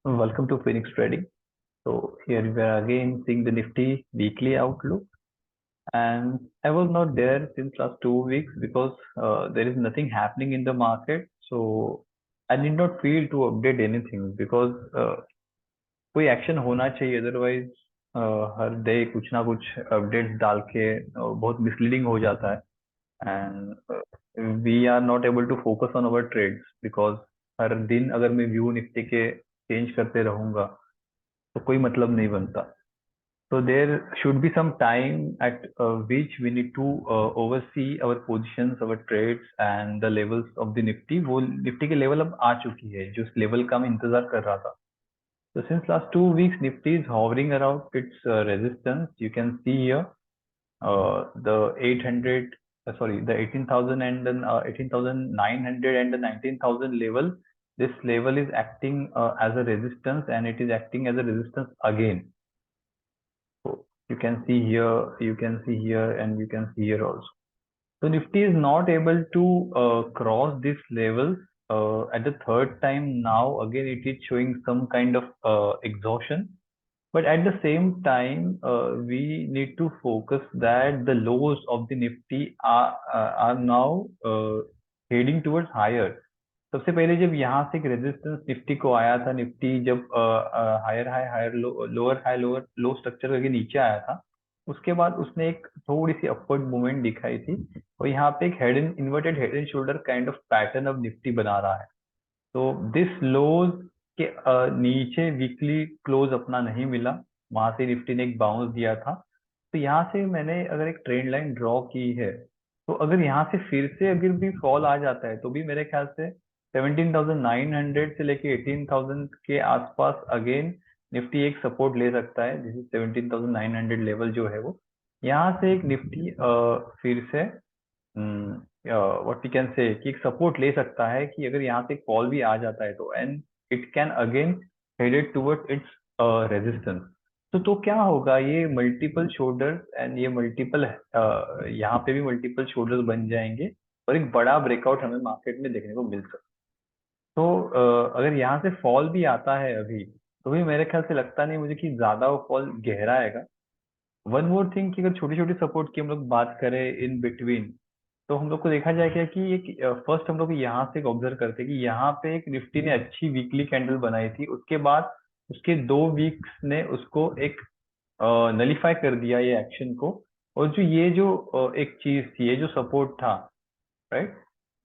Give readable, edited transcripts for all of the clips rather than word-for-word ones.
Welcome to Phoenix Trading. So here we are again seeing the Nifty weekly outlook, and I was not there since last 2 weeks because there is nothing happening in the market. So I did not feel to update anything because कोई action होना चाहिए, otherwise हर day कुछ ना कुछ updates डाल के बहुत misleading हो जाता है and we are not able to focus on our trades because हर दिन अगर मैं व्यू निफ्टी के चेंज करते रहूंगा तो कोई मतलब नहीं बनता. So there should be some time at which we need to oversee our positions, our trades and the levels of the Nifty. वो निफ्टी के लेवल अब आ चुकी है जो लेवल का मैं इंतजार कर रहा था. So since last 2 weeks, Nifty is hovering around its resistance. You can see here the 800, the 18,000 and then 18,900 and the 19,000 level. This level is acting as a resistance and it is acting as a resistance again. So you can see here, you can see here, and you can see here also. So Nifty is not able to cross this level at the third time now. Again, it is showing some kind of exhaustion. But at the same time, we need to focus that the lows of the Nifty are now heading towards higher. सबसे पहले जब यहाँ से एक resistance Nifty को आया था, Nifty जब higher high higher low lower high lower low structure करके नीचे आया था, उसके बाद उसने एक थोड़ी सी अपवर्ड मूवमेंट दिखाई थी और यहाँ पे एक head and inverted head and shoulder kind of pattern अब निफ्टी बना रहा है. तो दिस लोज के नीचे वीकली क्लोज अपना नहीं मिला, वहां से निफ्टी ने एक बाउंस दिया था. तो यहाँ से मैंने अगर एक ट्रेंड लाइन ड्रॉ की है, तो अगर यहाँ से फिर से अगर भी फॉल आ जाता है तो भी मेरे ख्याल से 17,900 से लेके 18,000 के आसपास अगेन निफ्टी एक सपोर्ट ले सकता है. दिस इज 17,900 लेवल जो है वो यहाँ से एक निफ्टी फिर से व्हाट वी कैन से कि एक सपोर्ट ले सकता है कि अगर यहाँ से कॉल भी आ जाता है तो and it can again headed towards its resistance. तो क्या होगा, ये मल्टीपल शोल्डर्स एंड ये मल्टीपल यहाँ पे भी मल्टीपल शोल्डर्स बन जाएंगे और एक बड़ा ब्रेकआउट हमें मार्केट में देखने को मिल सकता है. तो अगर यहाँ से फॉल भी आता है अभी, तो भी मेरे ख्याल से लगता नहीं मुझे कि ज्यादा वो फॉल गहरा आएगा. वन मोर थिंग कि अगर छोटी छोटी सपोर्ट की हम लोग बात करें इन बिटवीन, तो हम लोग को देखा जाएगा कि एक फर्स्ट हम लोग यहाँ से ऑब्जर्व करते हैं कि यहाँ पे एक निफ्टी ने अच्छी वीकली कैंडल बनाई थी, उसके बाद उसके 2 वीक्स ने उसको एक नलीफाई कर दिया ये एक्शन को. और जो ये जो एक चीज थी, ये जो सपोर्ट था, राइट,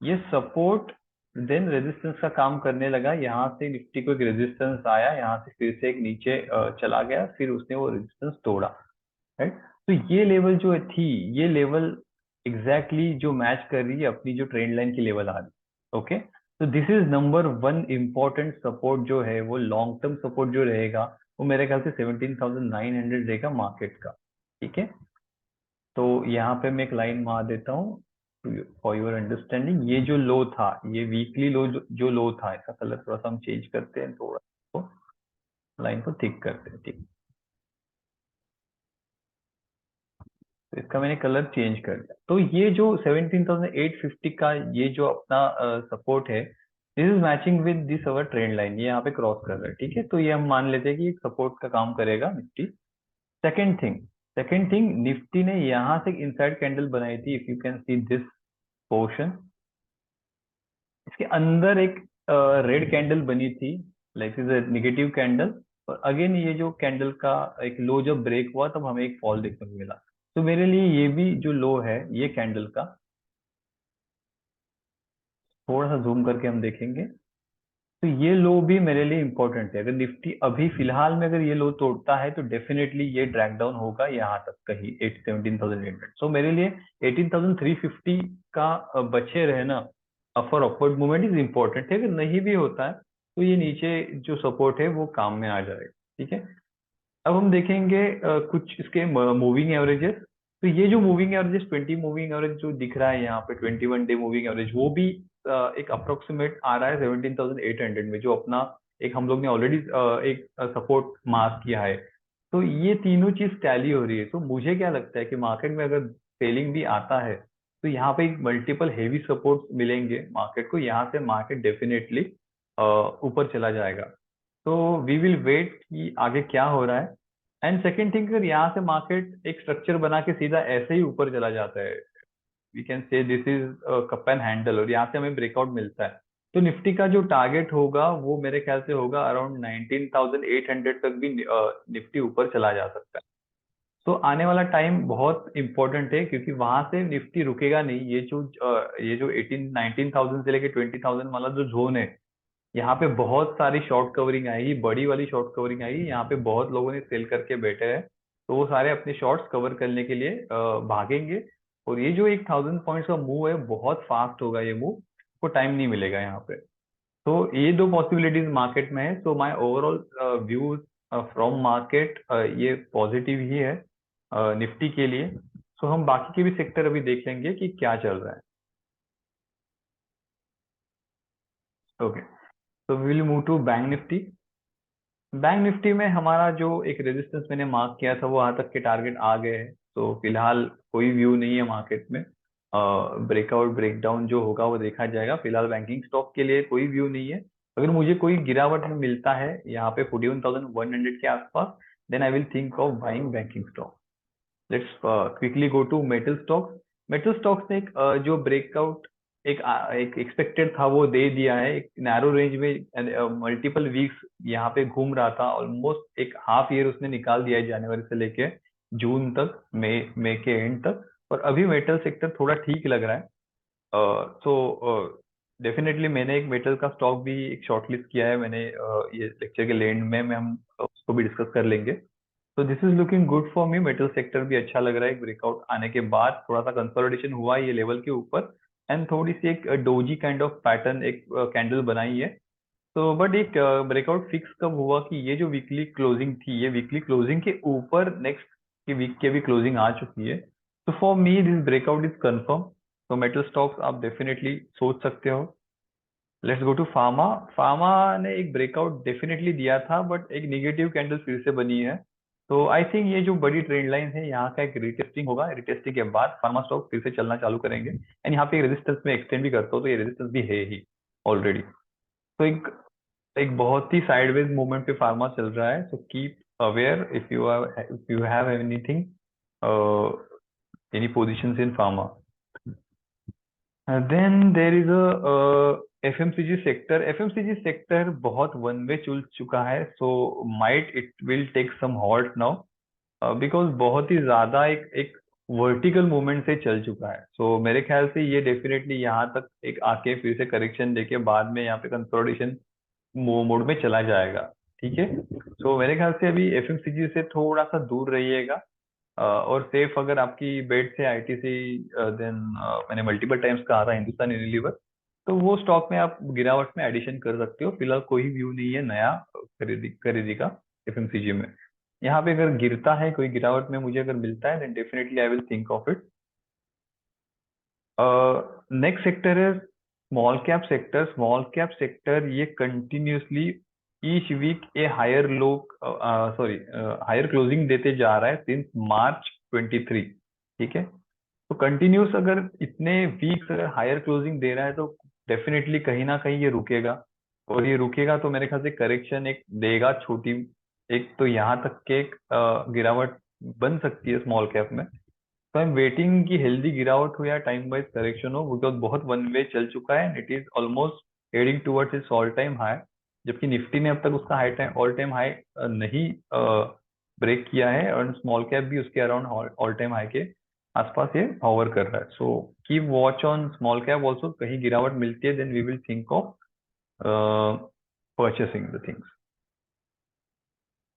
ये सपोर्ट देन रेजिस्टेंस का काम करने लगा. यहाँ से निफ्टी को एक रेजिस्टेंस आया, यहाँ से फिर से एक नीचे चला गया, फिर उसने वो रेजिस्टेंस तोड़ा, राइट. तो ये लेवल जो थी, ये लेवल एग्जैक्टली जो मैच कर रही है अपनी जो ट्रेंड लाइन की लेवल आ रही. ओके, तो this is number one important support जो है वो लॉन्ग टर्म सपोर्ट जो रहेगा वो मेरे ख्याल से 17,900 रहेगा मार्केट का. ठीक है, तो यहाँ पे मैं एक लाइन मार देता हूँ फॉर योर अंडरस्टैंडिंग. ये जो लो था, ये वीकली लो जो लो था, इसका कलर थोड़ा सा हम चेंज करते हैं, थोड़ा तो लाइन को थिक करते हैं. ठीक, तो इसका मैंने कलर चेंज कर दिया. तो ये जो 17,850 का ये जो अपना सपोर्ट है, this is matching with this our trend line. ये यहाँ पे क्रॉस कर रहा है. ठीक है, तो ये हम मान लेते हैं कि एक सपोर्ट का काम करेगा निफ्टी. सेकेंड थिंग निफ्टी ने यहाँ से इनसाइड कैंडल बनाई थी. If you can see this portion, इसके अंदर एक रेड कैंडल बनी थी, like is a negative candle. और अगेन ये जो कैंडल का एक लो जब ब्रेक हुआ तब हमें एक फॉल देखने को मिला. तो मेरे लिए ये भी जो लो है ये कैंडल का, थोड़ा सा जूम करके हम देखेंगे, तो ये लो भी मेरे लिए इंपॉर्टेंट है. अगर निफ्टी अभी फिलहाल में अगर ये लो तोड़ता है तो डेफिनेटली ये ड्रैग डाउन होगा यहाँ तक कहीं 17,800. सो मेरे लिए 18,350 का बचे रहना for upward movement is important है. अगर नहीं भी होता है तो ये नीचे जो सपोर्ट है वो काम में आ जाएगा. ठीक है, अब हम देखेंगे कुछ इसके मूविंग एवरेजेस. तो ये जो मूविंग एवरेजेस 20 मूविंग एवरेज जो दिख रहा है यहाँ पे 21 डे मूविंग एवरेज, वो भी एक अप्रोक्सीमेट आ रहा है 17,800 में, जो अपना एक हम लोग ने ऑलरेडी एक सपोर्ट मार्क किया है. तो ये तीनों चीज टैली हो रही है. तो मुझे क्या लगता है कि मार्केट में अगर सेलिंग भी आता है तो यहाँ पे मल्टीपल हेवी सपोर्ट मिलेंगे मार्केट को. यहाँ से मार्केट डेफिनेटली ऊपर चला जाएगा. तो वी विल वेट कि आगे क्या हो रहा है। एंड सेकेंड थिंग, अगर यहाँ से मार्केट एक स्ट्रक्चर बना के सीधा ऐसे ही ऊपर चला जाता है, we can say this is cup and handle, और यहाँ से हमें ब्रेकआउट मिलता है, तो निफ्टी का जो टारगेट होगा वो मेरे ख्याल से होगा अराउंड 19,800 तक भी निफ्टी ऊपर चला जा सकता है। तो आने वाला टाइम बहुत इंपॉर्टेंट है, क्योंकि वहां से निफ्टी रुकेगा नहीं। ये जो 19,000 से लेके 20,000 वाला जो जोन है, यहाँ पे बहुत सारी शॉर्ट कवरिंग आएगी, बड़ी वाली शॉर्ट कवरिंग आएगी। यहाँ पे बहुत लोगों ने सेल करके बैठे हैं, तो वो सारे अपने शॉर्ट्स कवर करने के लिए भागेंगे। और ये जो 1,000 पॉइंट्स का मूव है, बहुत फास्ट होगा ये मूव, को टाइम नहीं मिलेगा यहाँ पे। तो ये दो पॉसिबिलिटीज मार्केट में है। So my overall view from market ये पॉजिटिव ही है निफ्टी के लिए। सो हम बाकी के भी सेक्टर अभी देख लेंगे कि क्या चल रहा है। ओके, तो will move to bank Nifty. Bank Nifty में हमारा जो एक रेजिस्टेंस मैंने मार्क किया था, वो वहां तक के टारगेट आ गए हैं। तो फिलहाल कोई व्यू नहीं है मार्केट में। ब्रेकआउट ब्रेकडाउन जो होगा वो देखा जाएगा। फिलहाल बैंकिंग स्टॉक के लिए कोई व्यू नहीं है। अगर मुझे कोई गिरावट में मिलता है यहाँ पे 41,100 के आसपास, then I will think of buying banking stock. Let's quickly go to metal stocks. Metal stocks ने जो ब्रेकआउट एक एक्सपेक्टेड था वो दे दिया है। एक नैरो रेंज में मल्टीपल वीक्स यहाँ पे घूम रहा था, ऑलमोस्ट एक हाफ ईयर उसने निकाल दिया है, जनवरी से लेके जून तक, मई के एंड तक। और अभी मेटल सेक्टर थोड़ा ठीक लग रहा है। सो डेफिनेटली मैंने एक मेटल का स्टॉक भी एक शॉर्टलिस्ट किया है मैंने। ये लेक्चर के एंड में हम उसको भी डिस्कस कर लेंगे। तो this is looking good for me. Metal sector भी अच्छा लग रहा है। एक ब्रेकआउट आने के बाद थोड़ा सा कंसोलिडेशन हुआ है ये लेवल के ऊपर, एंड थोड़ी सी एक डोजी काइंड ऑफ पैटर्न, एक कैंडल बनाई है। तो बट एक ब्रेकआउट फिक्स कब हुआ कि ये जो वीकली क्लोजिंग थी, ये वीकली क्लोजिंग के ऊपर नेक्स्ट की वीक के भी क्लोजिंग आ चुकी है। तो for me this breakout is confirm. तो मेटल स्टॉक्स आप डेफिनेटली सोच सकते हो। Let's go to pharma. Pharma ने एक ब्रेकआउट डेफिनेटली दिया था, बट एक निगेटिव कैंडल फिर से बनी है। तो आई थिंक ये जो बड़ी ट्रेंड लाइन है, यहाँ का एक रिटेस्टिंग होगा। रिटेस्टिंग के बाद फार्मा स्टॉक फिर से चलना चालू करेंगे, एंड यहाँ पे रेजिस्टेंस में एक्सटेंड भी करता हो, तो ये रेजिस्टेंस भी है ही ऑलरेडी। तो एक एक बहुत ही साइडवेज मूवमेंट पे फार्मा चल रहा है। So keep aware if you have anything, any positions in pharma. Then there is a FMCG sector. FMCG sector बहुत वन वे चल चुका है, so might it will take some halt now, because बहुत ही ज्यादा एक एक वर्टिकल मूवमेंट से चल चुका है। सो मेरे ख्याल से ये डेफिनेटली यहाँ तक एक आके फिर से करेक्शन देके बाद में यहाँ पे कंसोलिडेशन मोड में चला जाएगा। ठीक है। सो मेरे ख्याल से अभी एफएमसीजी से थोड़ा सा दूर रहिएगा। और सेफ अगर आपकी बेट से आईटीसी, देन मैंने मल्टीपल टाइम्स कहा था हिंदुस्तान यूनिलीवर, तो वो स्टॉक में आप गिरावट में एडिशन कर सकते हो। फिलहाल कोई व्यू नहीं है नया खरीदी खरीदी का एफएमसीजी में। यहाँ पे अगर गिरता है कोई, गिरावट में मुझे अगर मिलता है, then definitely I will think of it. Next sector है small cap sector. Small cap sector ये continuously each week a higher low, sorry, higher closing देते जा रहा है सिंस मार्च 23। ठीक है। तो कंटिन्यूस अगर इतने वीक्स अगर हायर क्लोजिंग दे रहा है, तो डेफिनेटली कहीं ना कहीं ये रुकेगा। और ये रुकेगा तो मेरे ख्याल से करेक्शन एक देगा छोटी, एक तो यहाँ तक के एक गिरावट बन सकती है स्मॉल कैप में। तो आई एम वेटिंग कि हेल्दी गिरावट हो या टाइम वाइज करेक्शन हो, बिकॉज बहुत वन वे चल चुका है, it is almost heading towards it's all time high. जबकि निफ्टी ने अब तक उसका high time all time high नहीं ब्रेक किया है, और स्मॉल कैप भी उसके अराउंड ऑल टाइम हाई के आसपास ये हॉवर कर रहा है। So keep watch on small cap also. कहीं गिरावट मिलती है, then we will think of purchasing the things.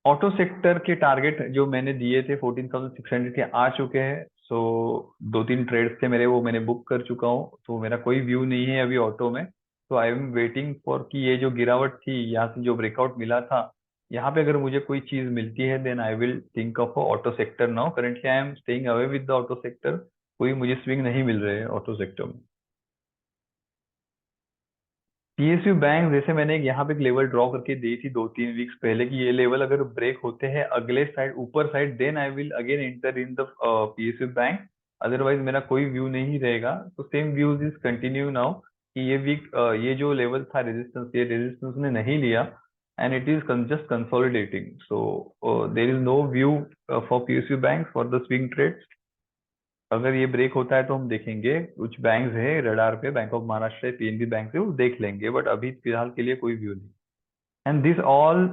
Auto sector के टारगेट जो मैंने दिए थे 14,600 के आ चुके हैं। सो दो तीन ट्रेड्स थे मेरे, वो मैंने बुक कर चुका हूँ। तो मेरा कोई व्यू नहीं है अभी ऑटो में। तो आई एम वेटिंग फॉर कि ये जो गिरावट थी, यहाँ से जो ब्रेकआउट मिला था, यहाँ पे अगर मुझे कोई चीज मिलती है, then I will think of auto sector now. Currently I am staying away with the auto sector. कोई मुझे स्विंग नहीं मिल रहे हैं ऑटो सेक्टर में। पीएसयू बैंक, जैसे मैंने यहाँ पे एक लेवल ड्रॉ करके दी थी 2-3 वीक्स पहले, कि ये लेवल अगर ब्रेक होते हैं अगले साइड ऊपर side, then I will again enter in the PSU bank. Otherwise मेरा कोई व्यू नहीं रहेगा। तो same views is continue now कि ये वीक ये जो लेवल था रेजिस्टेंस, ये रेजिस्टेंस ने नहीं लिया, and it is just consolidating. So there is no view for PSU banks for the swing trades. अगर ये ब्रेक होता है तो हम देखेंगे, कुछ बैंक्स है रडार पे, bank of Maharashtra, PNB bank है, वो देख लेंगे, बट अभी फिलहाल के लिए कोई व्यू नहीं. And this all,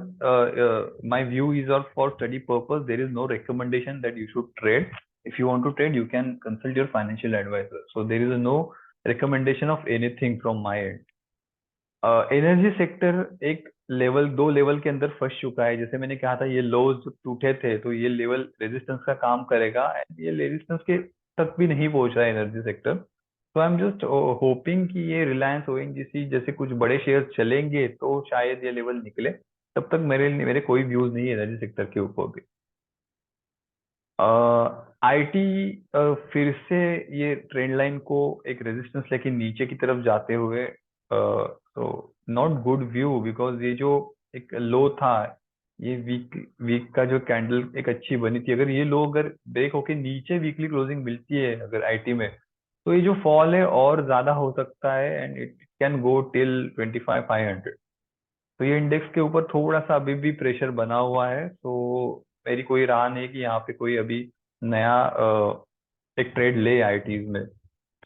my view is all for study purpose. There is no recommendation that you should trade. If you want to trade, you can consult your financial advisor. So there is no recommendation of anything from my end. Energy sector एक level, दो level के अंदर फंस चुका है. जैसे मैंने कहा था, ये लोज टूटे थे तो ये लेवल रेजिस्टेंस का काम करेगा, एंड ये रेजिस्टेंस के तक भी नहीं पहुंच रहा है एनर्जी सेक्टर. तो आई एम जस्ट होपिंग कि ये रिलायंस ओएनजीसी जैसे कुछ बड़े शेयर चलेंगे तो शायद ये लेवल निकले. तब तक मेरे कोई व्यूज नहीं है एनर्जी सेक्टर के ऊपर भी. आईटी फिर से ये ट्रेंड लाइन को एक रेजिस्टेंस लेके नीचे की तरफ जाते हुए, तो नॉट गुड व्यू, बिकॉज ये जो एक लो था, ये वीक वीक का जो कैंडल एक अच्छी बनी थी, अगर ये लो अगर ब्रेक होके नीचे वीकली क्लोजिंग मिलती है अगर आईटी में, तो ये जो फॉल है और ज्यादा हो सकता है, and it can go till 25,500. तो ये इंडेक्स के ऊपर थोड़ा सा अभी भी प्रेशर बना हुआ है. तो मेरी कोई राह नहीं है कि यहाँ पे कोई अभी नया एक ट्रेड ले आईटीज में.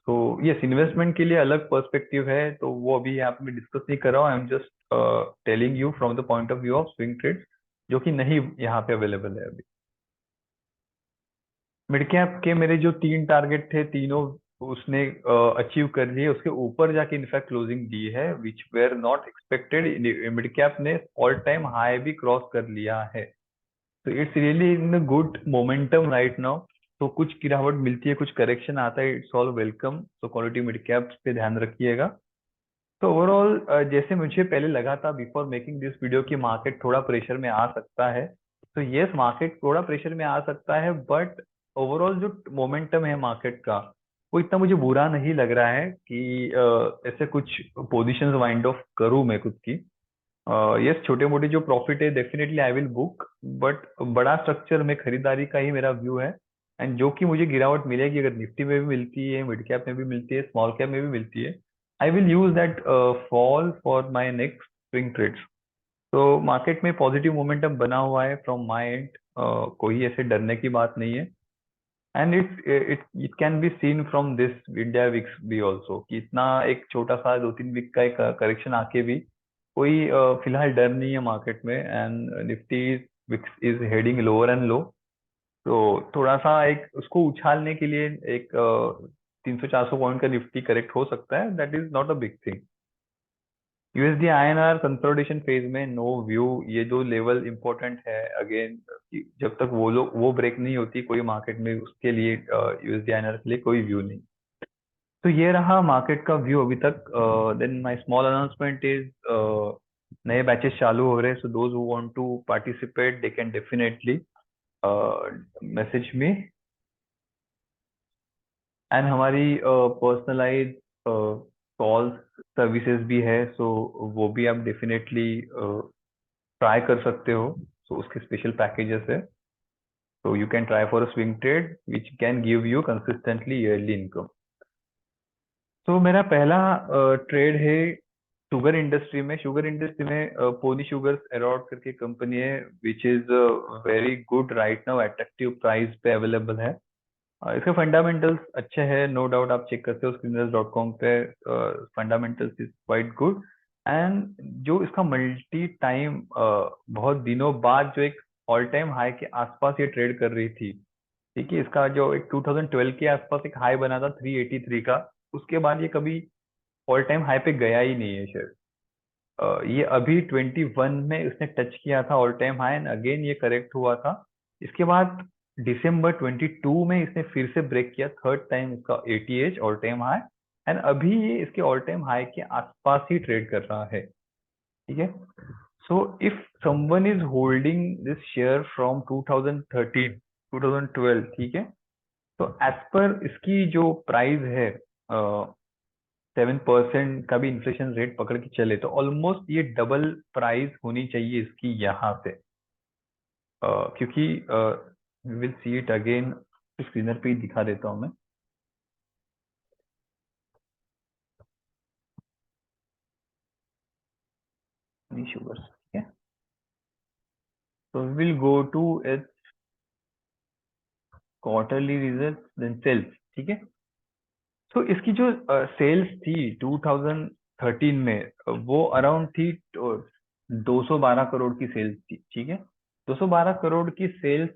तो यस, इन्वेस्टमेंट के लिए अलग पर्सपेक्टिव है, तो वो अभी यहाँ पे मैं डिस्कस नहीं कर रहा हूँ. I am just telling you from the point of view of swing trade, जो कि नहीं यहाँ पे अवेलेबल है अभी. मिड कैप के मेरे जो तीन टारगेट थे, तीनों उसने अचीव कर लिए, उसके ऊपर जाके इनफैक्ट क्लोजिंग दी है, विच were not expected. Mid cap ने ऑल टाइम हाई भी क्रॉस कर लिया है. तो it's really in good momentum right now. तो कुछ गिरावट मिलती है, कुछ करेक्शन आता है, इट्स ऑल वेलकम. तो क्वालिटी मिड कैप्स पे ध्यान रखिएगा. तो ओवरऑल जैसे मुझे पहले लगा था बिफोर मेकिंग दिस वीडियो कि मार्केट थोड़ा प्रेशर में आ सकता है, तो यस, मार्केट थोड़ा प्रेशर में आ सकता है, बट ओवरऑल जो मोमेंटम है मार्केट का, वो इतना मुझे बुरा नहीं लग रहा है कि ऐसे कुछ पोजीशंस वाइंड ऑफ करूं मैं खुद की. यस, छोटे मोटे जो प्रॉफिट है definitely I will book, but बड़ा स्ट्रक्चर में खरीदारी का ही मेरा व्यू है. एंड जो कि मुझे गिरावट मिलेगी, अगर निफ्टी में भी मिलती है, मिड कैप में भी मिलती है, स्मॉल कैप में भी मिलती है, I will use that fall for my next swing trades. तो मार्केट में पॉजिटिव मोमेंटम बना हुआ है फ्रॉम माई एंड, कोई ऐसे डरने की बात नहीं है. And it can be seen from this India VIX भी ऑल्सो, कि इतना एक छोटा सा 2-3 वीक का एक करेक्शन आके भी कोई फिलहाल डर नहीं है मार्केट में. And Nifty VIX is heading lower and low. तो थोड़ा सा एक उसको उछालने के लिए एक 300-400 पॉइंट का निफ्टी करेक्ट हो सकता है, that is not a big thing. USD INR consolidation phase में नो व्यू. ये जो लेवल इंपॉर्टेंट है अगेन, जब तक वो ब्रेक नहीं होती कोई मार्केट में, उसके लिए यूएसडी आईएनआर के लिए कोई व्यू नहीं. तो ये रहा मार्केट का व्यू अभी तक. Then my small announcement is, नए बैचेस चालू हो रहे हैं, so those who want to participate they can definitely message me. And हमारी पर्सनलाइज कॉल्स सर्विसेज भी है, सो वो भी आप डेफिनेटली ट्राई कर सकते हो. सो उसके स्पेशल पैकेजेस है. So you can try for a swing trade which can give you consistently yearly income. तो मेरा पहला ट्रेड है शुगर इंडस्ट्री में. शुगर इंडस्ट्री में पोनी शुगर्स एरॉड करके कंपनी है, which is very good right now, attractive price पे available है. इसके फंडामेंटल्स अच्छे हैं, नो डाउट. आप चेक करते हो screeners.com पे, fundamentals is quite good. And जो इसका मल्टी टाइम बहुत दिनों बाद जो एक ऑल टाइम हाई के आसपास ये ट्रेड कर रही थी, ठीक है, इसका जो एक 2012 के आसपास एक हाई बना था 383 का, उसके बाद ये कभी ऑल टाइम हाई पे गया ही नहीं है शेयर. ये अभी 21 में उसने टच किया था all time high, and again ये करेक्ट हुआ था. इसके बाद दिसंबर 22 में इसने फिर से ब्रेक किया, थर्ड टाइम इसका 88 ऑल टाइम हाई, एंड अभी ये इसके ऑल टाइम हाई के आसपास ही ट्रेड कर रहा है. ठीक है. So if someone is holding this share from 2013 2012, ठीक है, तो एज पर इसकी जो प्राइस है, 7% का भी इन्फ्लेशन रेट पकड़ के चले, तो ऑलमोस्ट ये डबल प्राइस होनी चाहिए इसकी यहाँ से. क्योंकि will see it again, screener पे ही दिखा देता हूँ मैं. शुगर, ठीक है. So we will go to its quarterly results, then sales. ठीक है. तो इसकी जो सेल्स थी 2013 में वो अराउंड थी 212 करोड़ की सेल्स थी. ठीक है. 212 करोड़ की सेल्स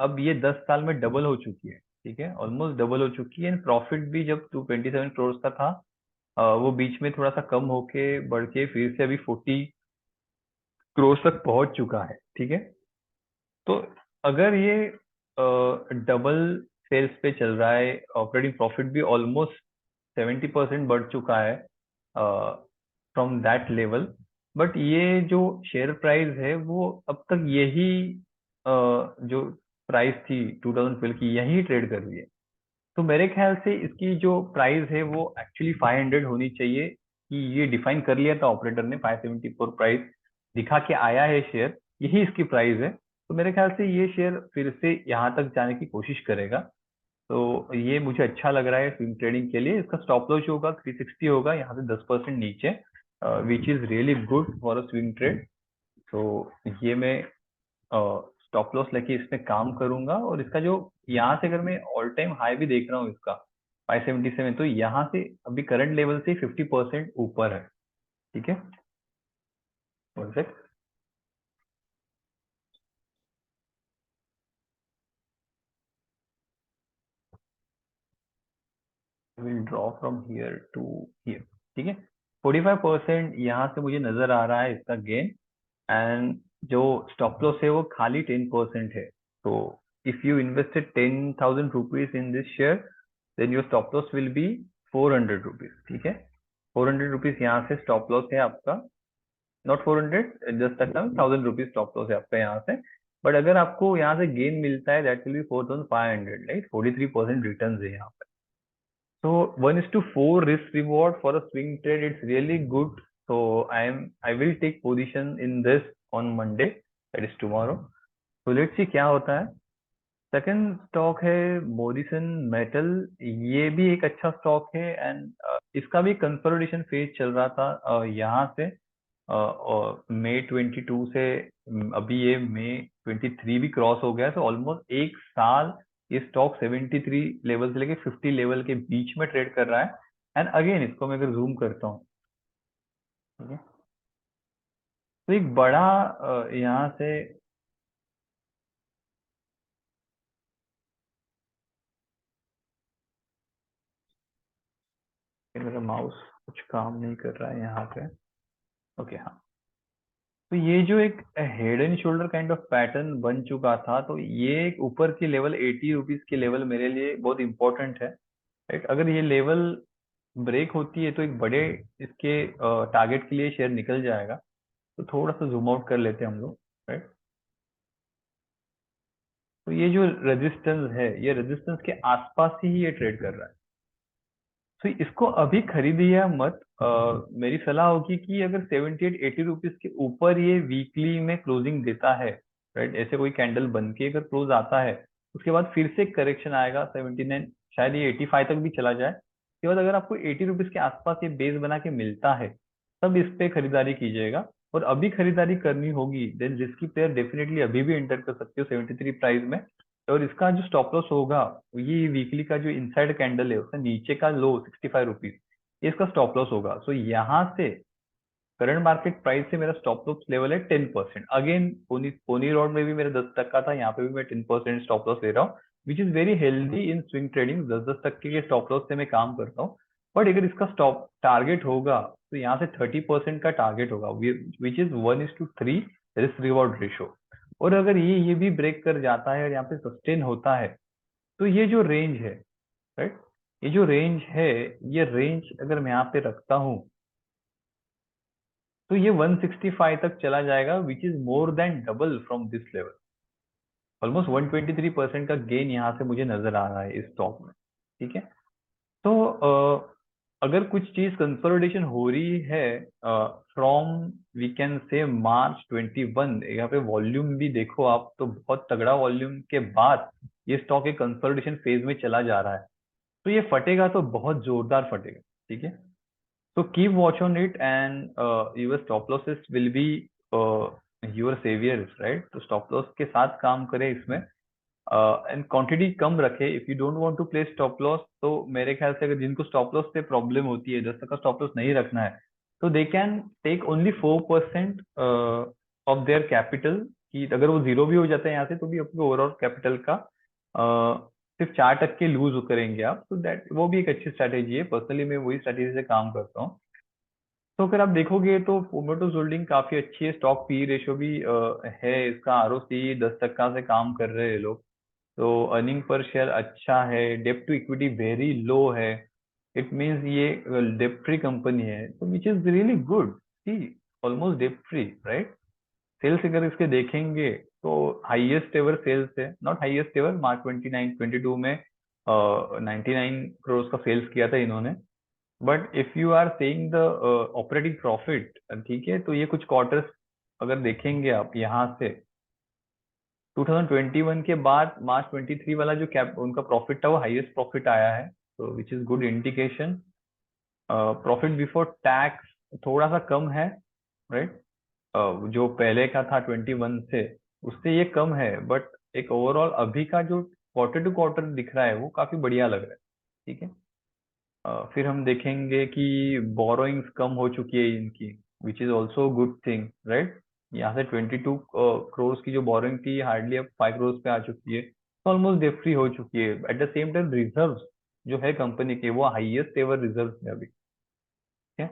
अब ये 10 साल में डबल हो चुकी है. ठीक है, ऑलमोस्ट डबल हो चुकी है. एंड प्रॉफिट भी जब 227 करोड़ का था, वो बीच में थोड़ा सा कम होके बढ़ के फिर से अभी 40 करोड़ तक पहुंच चुका है. ठीक है. तो अगर ये डबल सेल्स पे चल रहा है, ऑपरेटिंग प्रॉफिट भी ऑलमोस्ट 70% बढ़ चुका है फ्रॉम दैट लेवल, बट ये जो शेयर प्राइस है वो अब तक यही जो प्राइस थी 2012 की यही ट्रेड कर रही है. तो मेरे ख्याल से इसकी जो प्राइस है वो एक्चुअली 500 होनी चाहिए. कि ये डिफाइन कर लिया था ऑपरेटर ने, 574 प्राइस दिखा के आया है शेयर, यही इसकी प्राइस है. तो मेरे ख्याल से ये शेयर फिर से यहाँ तक जाने की कोशिश करेगा. तो ये मुझे अच्छा लग रहा है स्विंग ट्रेडिंग के लिए. इसका स्टॉप लॉस होगा 360 होगा, यहाँ से 10% नीचे, विच is really good for a swing trade. तो ये मैं स्टॉप लॉस लेके इसमें काम करूंगा. और इसका जो यहाँ से अगर मैं ऑल टाइम हाई भी देख रहा हूँ इसका 577, तो यहाँ से अभी करंट लेवल से 50% ऊपर है. ठीक है. Perfect. Will draw from here to here. ठीक है. 45% यहाँ से मुझे नजर आ रहा है इसका गेन. एंड जो स्टॉप लॉस है वो खाली 10% है. तो if you invested 10,000 rupees in this share, then your stop loss will be 400 rupees. ठीक है. 400 रुपीज यहाँ से स्टॉप लॉस है आपका. नॉट 400, जस्ट तक 1,000 रुपीज स्टॉप लॉस है आपका यहाँ से. बट अगर आपको यहाँ से गेन मिलता है, that will be 4,500, right. 43% return है यहाँ पे. So 1:4 risk reward for a swing trade. It's really good. So I will take position in this on Monday, that is tomorrow. So let's see क्या होता है. Second stock है Morrison metal. ये भी एक अच्छा स्टॉक है. एंड इसका भी कंसोलिडेशन फेज चल रहा था यहाँ से मई 22 से. अभी ये मई 23 भी क्रॉस हो गया. तो ऑलमोस्ट एक साल ये स्टॉक 73 लेवल से लेके 50 लेवल के बीच में ट्रेड कर रहा है. एंड अगेन इसको मैं अगर जूम करता हूँ, ठीक है, तो एक बड़ा यहाँ से मेरा माउस कुछ काम नहीं कर रहा है यहाँ पे. ओके, हाँ. तो ये जो एक head and shoulder kind of pattern बन चुका था, तो ये एक ऊपर की लेवल 80 रुपीज की लेवल मेरे लिए बहुत इंपॉर्टेंट है. राइट. अगर ये लेवल ब्रेक होती है तो एक बड़े इसके टारगेट के लिए शेयर निकल जाएगा. तो थोड़ा सा जूम आउट कर लेते हैं हम लोग. राइट. तो ये जो रेजिस्टेंस है, ये रेजिस्टेंस के आसपास ही ये ट्रेड कर रहा है. तो इसको अभी खरीदिए मत. मेरी सलाह होगी कि अगर 78-80 रुपीज के ऊपर ये वीकली में क्लोजिंग देता है, राइट, ऐसे कोई कैंडल बन के अगर क्लोज आता है, उसके बाद फिर से करेक्शन आएगा 79, शायद ये 85 तक भी चला जाए. उसके बाद अगर आपको 80 रुपीज के आसपास ये बेस बना के मिलता है, तब इस पे खरीदारी कीजिएगा. और अभी खरीदारी करनी होगी, देन रिस्की प्लेयर डेफिनेटली अभी भी एंटर कर सकते हो 73 प्राइस में. और इसका जो स्टॉप लॉस होगा, ये वीकली का जो इनसाइड कैंडल है उसका नीचे का लो 65 रुपीज, ये इसका स्टॉप लॉस होगा. सो यहाँ से करंट मार्केट प्राइस से मेरा स्टॉप लॉस लेवल है 10%. अगेन पोनी रोड में भी मेरा 10 का था, यहाँ पे भी मैं 10% स्टॉप लॉस ले रहा हूँ, which is very healthy in swing trading. 10-10 के स्टॉप लॉस से मैं काम करता हूँ. बट अगर इसका स्टॉप टारगेट होगा तो यहाँ से 30% का टारगेट होगा, which is 1:3 risk reward ratio. और अगर ये भी ब्रेक कर जाता है और यहाँ पे सस्टेन होता है, तो ये जो रेंज है, राइट, ये जो रेंज है, ये रेंज अगर मैं यहाँ पे रखता हूँ, तो ये 165 तक चला जाएगा, which is more than double from this level. Almost 123% का गेन यहाँ से मुझे नजर आ रहा है इस स्टॉक में. ठीक है. तो अगर कुछ चीज कंसोलिडेशन हो रही है फ्रॉम, वी कैन से मार्च 21, यहाँ पे वॉल्यूम भी देखो आप, तो बहुत तगड़ा वॉल्यूम के बाद ये स्टॉक एक कंसोलिडेशन फेज में चला जा रहा है. तो ये फटेगा तो बहुत जोरदार फटेगा. ठीक है. So keep watch on it, and your stop losses will be your saviours, right? तो स्टॉप लॉस के साथ काम करें इसमें, एंड क्वांटिटी कम रखे। If you don't want to play stop loss, तो मेरे ख्याल से अगर जिनको स्टॉप लॉस से प्रॉब्लम होती है, 10 तक का स्टॉप लॉस नहीं रखना है, तो they can take only 4% of their capital. कि अगर वो जीरो भी हो जाता है यहाँ से, तो भी अपने ओवरऑल कैपिटल का सिर्फ 4% लूज करेंगे आप। तो दैट वो भी एक अच्छी स्ट्रैटेजी है। पर्सनली मैं वही स्ट्रैटेजी से काम करता हूँ। तो अगर आप देखोगे तो मोमेंटस होल्डिंग काफी अच्छी है। स्टॉक पी रेशियो भी है इसका, आरओसी 10% से काम कर रहे हैं लोग। तो अर्निंग पर शेयर अच्छा है, डेप्ट टू इक्विटी वेरी लो है। इट मीन्स ये डेप्ट फ्री कंपनी है, तो which is really good. See, almost डेप्ट फ्री, राइट? सेल्स अगर इसके देखेंगे तो हाईएस्ट एवर सेल्स है, नॉट हाईएस्ट एवर, मार्च 22 में 99 करोड़ का सेल्स किया था इन्होंने। But if you are saying the operating profit, ठीक है, तो ये कुछ क्वार्टर्स अगर देखेंगे आप यहाँ से, 2021 के बाद मार्च 23 वाला जो कैप उनका प्रॉफिट था, वो हाईएस्ट प्रॉफिट आया है, तो which is good indication. Profit before tax थोड़ा सा कम है, राइट? जो पहले का था 21 से, उससे ये कम है। बट एक ओवरऑल अभी का जो क्वार्टर टू क्वार्टर दिख रहा है, वो काफी बढ़िया लग रहा है। ठीक है। फिर हम देखेंगे कि बोरोइंग्स कम हो चुकी है इनकी, which is also good thing, right? यहाँ से 22 करोड़ की जो बोरोइंग थी, हार्डली अब 5 करोड़ पे आ चुकी है, तो ऑलमोस्ट डेट फ्री हो चुकी है। At the same time reserve जो है कंपनी के, वो हाईएस्ट एवर रिजर्व है अभी। ठीक है।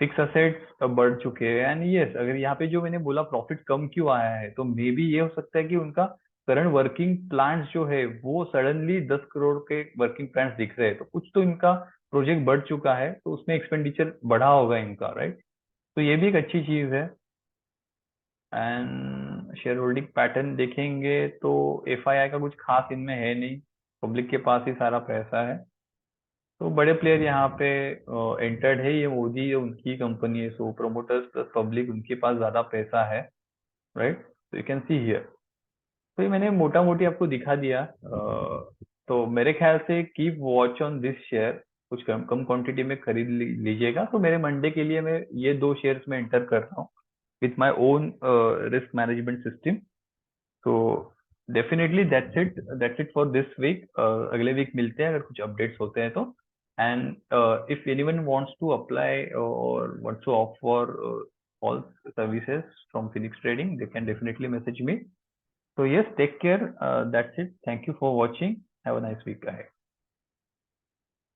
फिक्स असेट्स बढ़ चुके हैं। एंड यस, अगर यहाँ पे जो मैंने बोला प्रॉफिट कम क्यों आया है, तो मे बी ये हो सकता है कि उनका करंट वर्किंग प्लान्स जो है, वो सडनली 10 करोड़ के वर्किंग प्लान्स दिख रहे हैं। तो कुछ तो इनका प्रोजेक्ट बढ़ चुका है, तो उसमें एक्सपेंडिचर बढ़ा होगा इनका, राइट? तो ये भी एक अच्छी चीज है। एंड शेयर होल्डिंग पैटर्न देखेंगे तो एफआईआई का कुछ खास इनमें है नहीं, पब्लिक के पास ही सारा पैसा है। तो बड़े प्लेयर यहाँ पे एंटर्ड है, ये मोदी उनकी कंपनी है, सो प्रोमोटर्स प्लस पब्लिक उनके पास ज्यादा पैसा है, राइट? तो यू कैन सी हियर। तो ये मैंने मोटा मोटी आपको दिखा दिया। तो मेरे ख्याल से keep watch on this share, कुछ कम कम क्वांटिटी में खरीद लीजिएगा। तो मेरे मंडे के लिए मैं ये दो शेयर्स में एंटर कर रहा हूँ with my own risk management system. तो definitely that's it for this week. अगले वीक मिलते हैं अगर कुछ अपडेट्स होते हैं तो। And if anyone wants to apply और wants to opt for all services from Phoenix trading, they can definitely message me. So yes, take care. That's it. Thank you for watching. Have a nice week ahead.